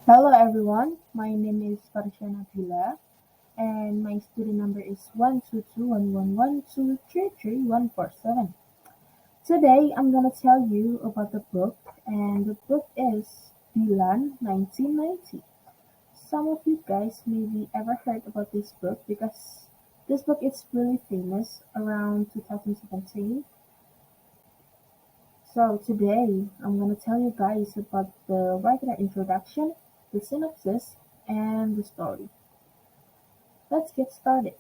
Hello everyone, my name is FARSYA and my student number is 1221112333147. Today I'm gonna tell you about the book and the book is Dilan 1990. Some of you guys maybe ever heard about this book because this book is really famous around 2017. So today I'm gonna tell you guys about the writer introduction, the synopsis, and the story. Let's get started.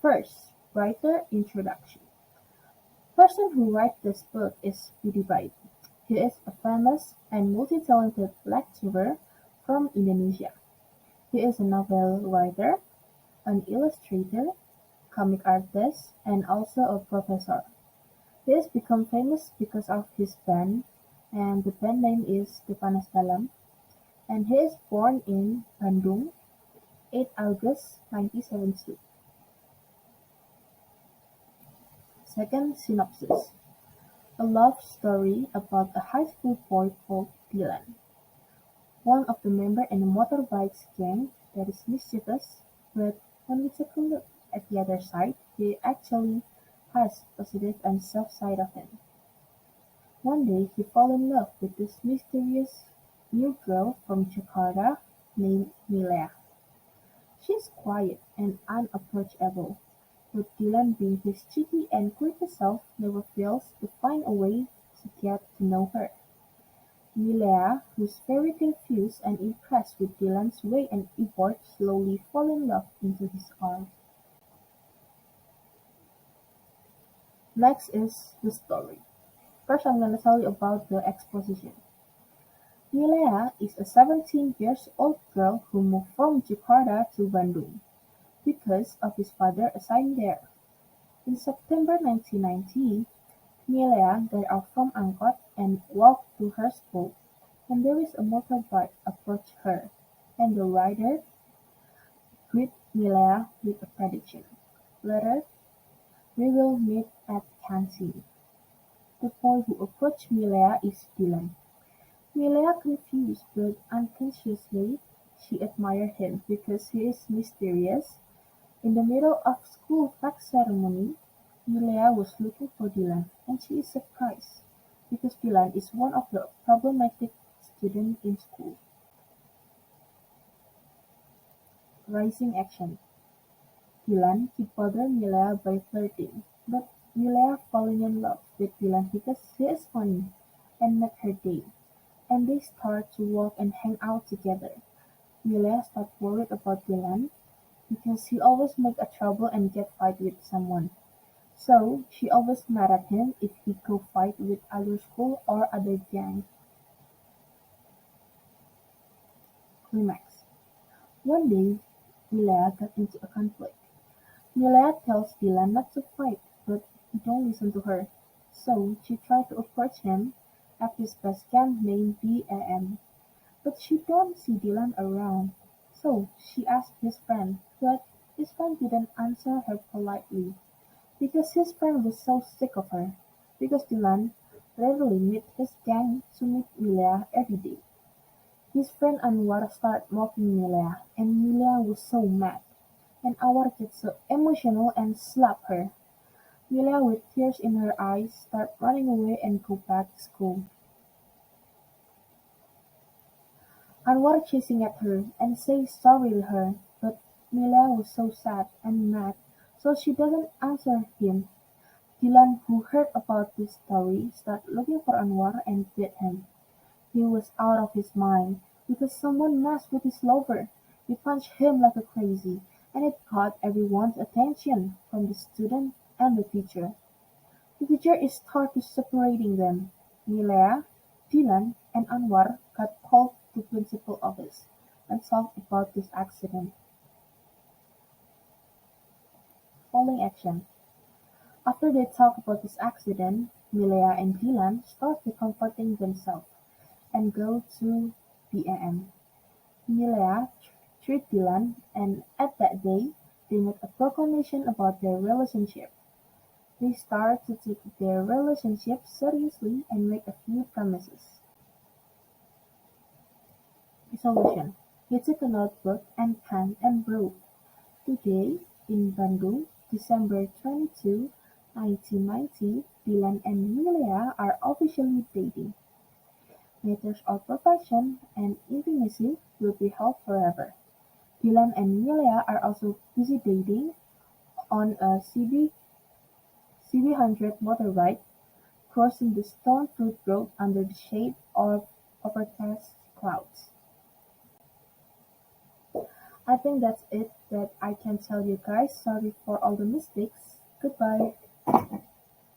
First, writer introduction. Person who wrote this book is Dilan. He is a famous and multi-talented lecturer from Indonesia. He is a novel writer, an illustrator, comic artist, and also a professor. He has become famous because of his band, and the band name is The Panas Dalam, and he is born in Bandung, 8 August 1972. Second synopsis. A love story about a high school boy called Dilan, one of the members in a motorbike gang that is mischievous, but when we take a look at the other side, he actually has positive and soft side of him. One day he falls in love with this mysterious new girl from Jakarta named Milea. She is quiet and unapproachable, but Dilan, being his cheeky and quirky self, never fails to find a way to get to know her. Milea, who's very confused and impressed with Dylan's way and effort, slowly falls in love into his arms. Next is the story. First, I'm going to tell you about the exposition. Milea is a 17 years old girl who moved from Jakarta to Bandung because of his father assigned there. In September 1990, Milea got off from Angkot and walked to her school, and there is a motorbike approached her, and the rider greeted Milea with a prediction: "Later, we will meet at canteen." The boy who approached Milea is Dilan. Milea, confused but unconsciously, she admired him because he is mysterious. In the middle of school flag ceremony, Milea was looking for Dilan, and she is surprised because Dilan is one of the problematic students in school. Rising action. Dilan keep bothering Milea by flirting, but Milea falling in love with Dilan because he is funny and met her day, and they start to walk and hang out together. Milea starts worried about Dilan because he always make a trouble and get fight with someone. So she always mad at him if he go fight with other school or other gang. Climax. One day, Milea got into a conflict. Milea tells Dilan not to fight, but he don't listen to her. So she tried to approach him at his best camp named BAM. But she don't see Dilan around. So she asked his friend, but his friend didn't answer her politely. Because his friend was so sick of her. Because Dilan rarely met his gang to meet Milea every day. His friend Anwar started mocking Milea, and Milea was so mad. And Anwar gets so emotional and slapped her. Milea, with tears in her eyes, started running away and go back to school. Anwar chasing at her and say sorry to her, but Milea was so sad and mad, so she doesn't answer him. Dilan, who heard about this story, started looking for Anwar and beat him. He was out of his mind because someone messed with his lover. He punched him like a crazy, and it caught everyone's attention, from the student and the teacher. The teacher started separating them. Milea, Dilan, and Anwar got called to principal office and talked about this accident. Following action. After they talk about this accident, Milea and Dilan start comforting themselves and go to BAM. Milea treat Dilan, and at that day, they make a proclamation about their relationship. They start to take their relationship seriously and make a few promises. Resolution: he took a notebook and pen and wrote, "Today, in Bandung, December 22, 1990, Dilan and Milea are officially dating. Matters of affection and intimacy will be held forever. Dilan and Milea are also busy dating on a CB100 motorbike, crossing the stone fruit road under the shade of overcast clouds." I think that's it that I can tell you guys. Sorry for all the mistakes. Goodbye.